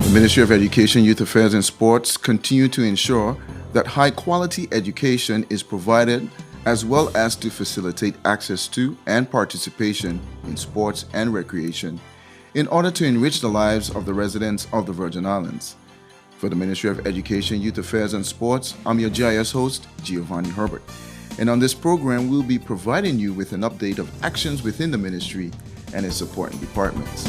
The Ministry of Education, Youth Affairs and Sports continue to ensure that high-quality education is provided as well as to facilitate access to and participation in sports and recreation in order to enrich the lives of the residents of the Virgin Islands. For the Ministry of Education, Youth Affairs and Sports, I'm your GIS host, Giovanni Herbert. And on this program, we'll be providing you with an update of actions within the ministry and its supporting departments.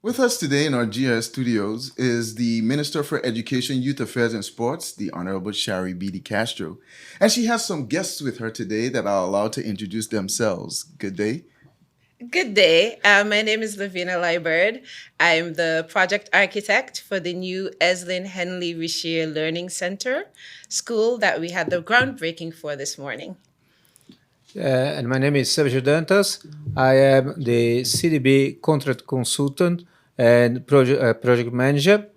With us today in our GIS studios is the Minister for Education, Youth Affairs and Sports, the Honorable Shari B.D. Castro. And she has some guests with her today that I'll allow to introduce themselves. Good day. Good day. My name is Lavina Liebert. I'm the project architect for the new Eslyn Henley Richiez Learning Center school that we had the groundbreaking for this morning. And my name is Sergio Dantas. I am the CDB contract consultant and project manager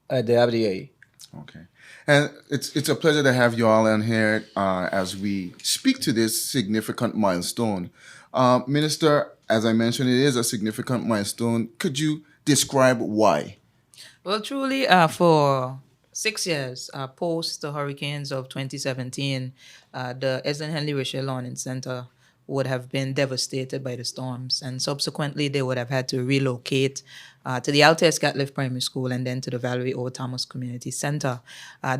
at the RDA. Okay. And it's a pleasure to have you all in here as we speak to this significant milestone. Minister, as I mentioned, it is a significant milestone. Could you describe why? Well, truly, for 6 years post the hurricanes of 2017, the Eslyn Henley Richiez Learning Center would have been devastated by the storms, and subsequently they would have had to relocate to the Altair Scatliff Primary School and then to the Valerie O. Thomas Community Center.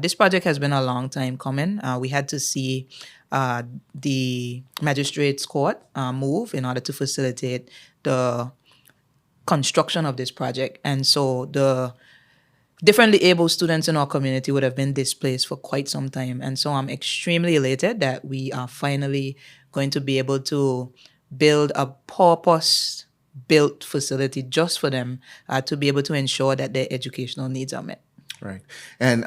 This project has been a long time coming. We had to see the Magistrates Court move in order to facilitate the construction of this project, and so the differently able students in our community would have been displaced for quite some time. And so I'm extremely elated that we are finally going to be able to build a purpose-built facility just for them to be able to ensure that their educational needs are met. Right. And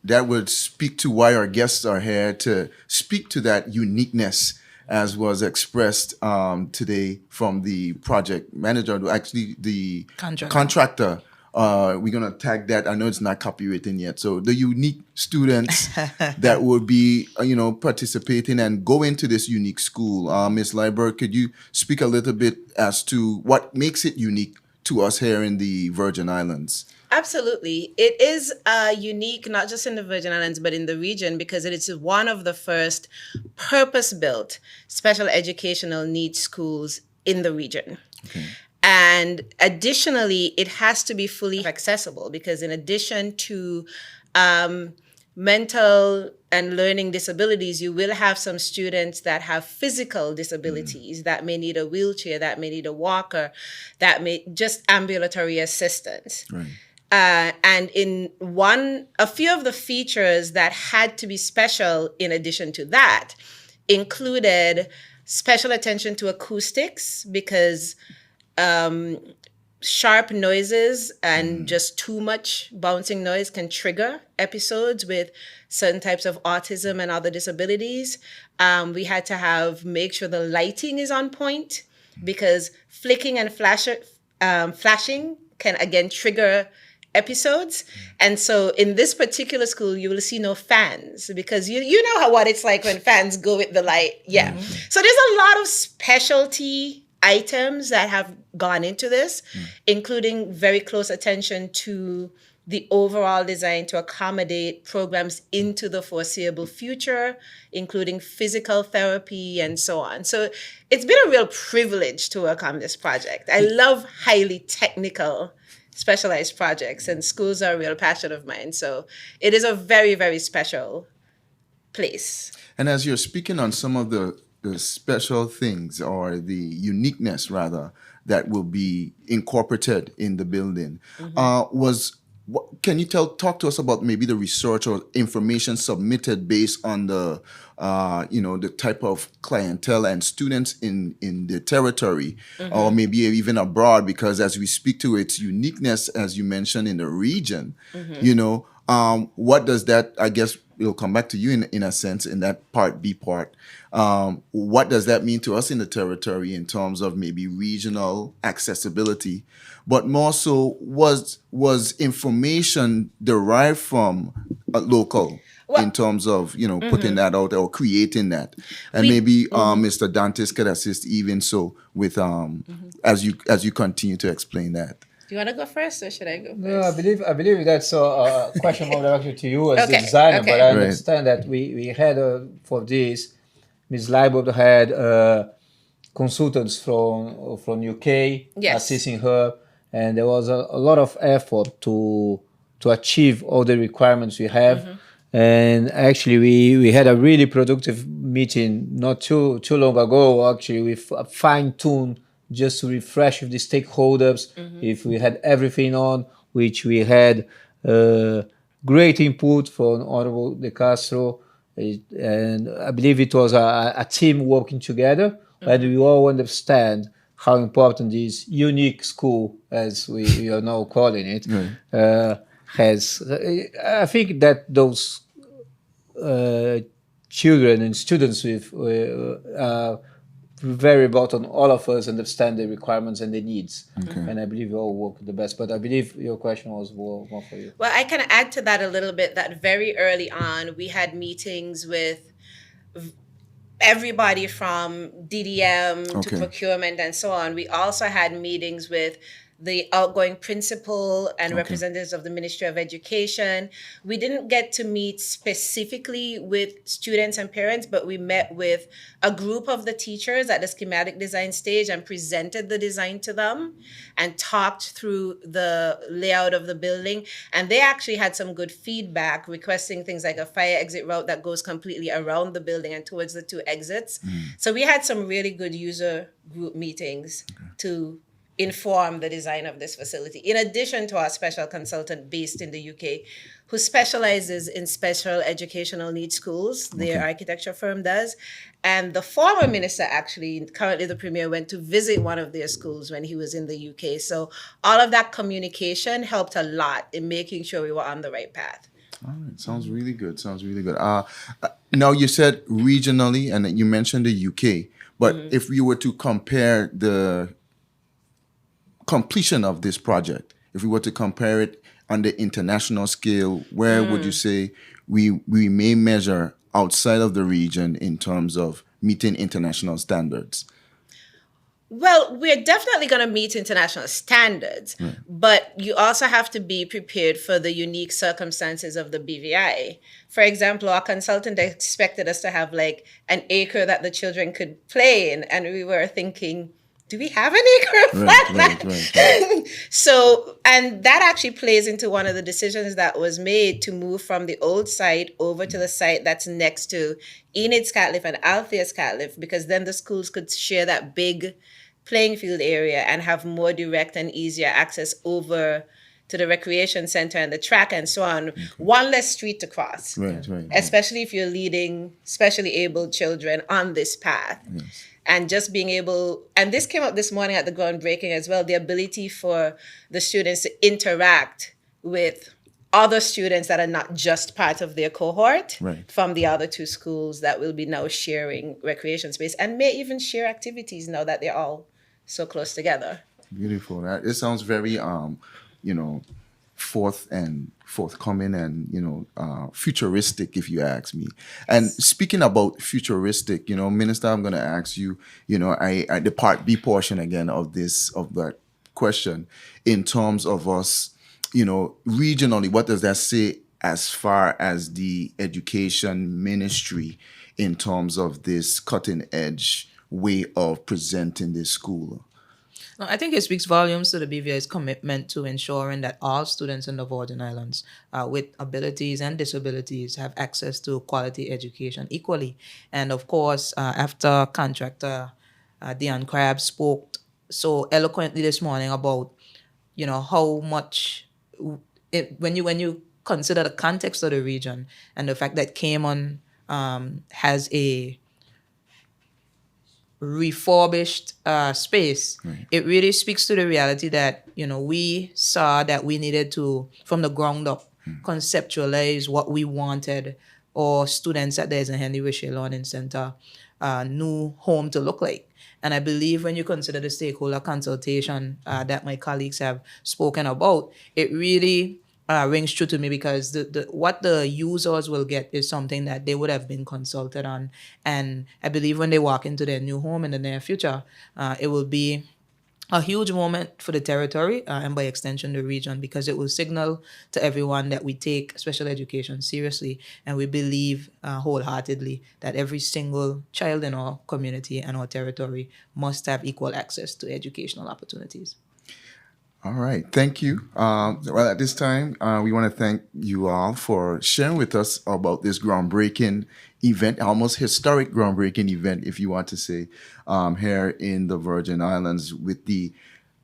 that would speak to why our guests are here, to speak to that uniqueness as was expressed today from the project manager, actually the contractor. We're going to tag that. I know it's not copywritten yet. So the unique students that will be, participating and go into this unique school. Ms. Liebert, could you speak a little bit as to what makes it unique to us here in the Virgin Islands? Absolutely. It is unique, not just in the Virgin Islands, but in the region, because it is one of the first purpose-built special educational needs schools in the region. Okay. And additionally, it has to be fully accessible because in addition to mental and learning disabilities, you will have some students that have physical disabilities that may need a wheelchair, that may need a walker, that may just ambulatory assistance. Right. And a few of the features that had to be special in addition to that included special attention to acoustics because sharp noises and just too much bouncing noise can trigger episodes with certain types of autism and other disabilities. We had to make sure the lighting is on point because flicking and flashing can again trigger episodes. And so in this particular school, you will see no fans because you know what it's like when fans go with the light. Yeah. So there's a lot of specialty items that have gone into this, including very close attention to the overall design to accommodate programs into the foreseeable future, including physical therapy and so on. So it's been a real privilege to work on this project. I love highly technical, specialized projects, and schools are a real passion of mine. So it is a very, very special place. And as you're speaking on some of the special things or the uniqueness rather that will be incorporated in the building, can you talk to us about maybe the research or information submitted based on the the type of clientele and students in the territory, or maybe even abroad? Because as we speak to its uniqueness, as you mentioned, in the region, What does that, I guess we'll come back to you in a sense in that part B part. What does that mean to us in the territory in terms of maybe regional accessibility, but more so was information derived from local Well, in terms of putting that out there or creating that, and We- maybe Mr. Dantes could assist even so with as you continue to explain that. Do you want to go first, or should I go first? No, I believe that's a question more directed to you as the Okay, designer. okay. But I Right. understand that we had for this, Ms. Leibold had consultants from UK Yes. assisting her, and there was a lot of effort to achieve all the requirements we have. And actually, we had a really productive meeting not too long ago. Actually, we fine tuned just to refresh with the stakeholders if we had everything on, which we had great input from Honorable De Castro. And I believe it was a team working together, and we all understand how important this unique school, as we are now calling it, has. I think that those children and students with very important all of us understand the requirements and the needs, and I believe we all work the best. But I believe your question was more for you. Well, I can add to that a little bit that very early on, we had meetings with everybody from DDM to Okay. procurement and so on. We also had meetings with the outgoing principal and representatives of the Ministry of Education. We didn't get to meet specifically with students and parents, but we met with a group of the teachers at the schematic design stage and presented the design to them and talked through the layout of the building. And they actually had some good feedback, requesting things like a fire exit route that goes completely around the building and towards the two exits. So we had some really good user group meetings to inform the design of this facility, in addition to our special consultant based in the UK who specializes in special educational needs schools. Their architecture firm does. And the former minister, actually, currently the premier, went to visit one of their schools when he was in the UK. So all of that communication helped a lot in making sure we were on the right path. All right. Sounds really good. Now you said regionally, and you mentioned the UK, but if you were to compare the completion of this project, if we were to compare it on the international scale, where would you say we may measure outside of the region in terms of meeting international standards? Well, we're definitely going to meet international standards, but you also have to be prepared for the unique circumstances of the BVI. For example, our consultant expected us to have like an acre that the children could play in, and we were thinking, do we have an acre of that? So, and that actually plays into one of the decisions that was made to move from the old site over to the site that's next to Enid Scatliff and Althea Scatliff, because then the schools could share that big playing field area and have more direct and easier access over to the recreation center and the track and so on. One less street to cross, especially if you're leading specially abled children on this path. And just being able, and this came up this morning at the groundbreaking as well, the ability for the students to interact with other students that are not just part of their cohort from the other two schools that will be now sharing recreation space and may even share activities now that they're all so close together. Beautiful. It sounds very, forthcoming and, futuristic, if you ask me. And speaking about futuristic, Minister, I'm going to ask you, I the part B portion again of that question in terms of us, regionally, what does that say as far as the education ministry in terms of this cutting edge way of presenting this school? No, I think it speaks volumes to the BVI's commitment to ensuring that all students in the Virgin Islands with abilities and disabilities have access to quality education equally. And of course, after contractor Dion Crabb spoke so eloquently this morning about, how much, when you consider the context of the region and the fact that Cayman has a refurbished space, it really speaks to the reality that we saw that we needed to, from the ground up, conceptualize what we wanted our students at the Eslyn Henley Richiez Learning Center new home to look like. And I believe when you consider the stakeholder consultation that my colleagues have spoken about, it really rings true to me, because what the users will get is something that they would have been consulted on. And I believe when they walk into their new home in the near future, it will be a huge moment for the territory and by extension the region, because it will signal to everyone that we take special education seriously, and we believe wholeheartedly that every single child in our community and our territory must have equal access to educational opportunities. All right. Thank you. Well, at this time, we want to thank you all for sharing with us about this groundbreaking event, almost historic groundbreaking event, if you want to say, here in the Virgin Islands with the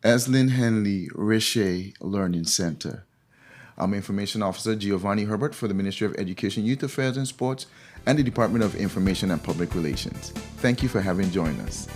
Eslyn Henley Richiez Learning Center. I'm Information Officer Giovanni Herbert for the Ministry of Education, Youth Affairs and Sports and the Department of Information and Public Relations. Thank you for having joined us.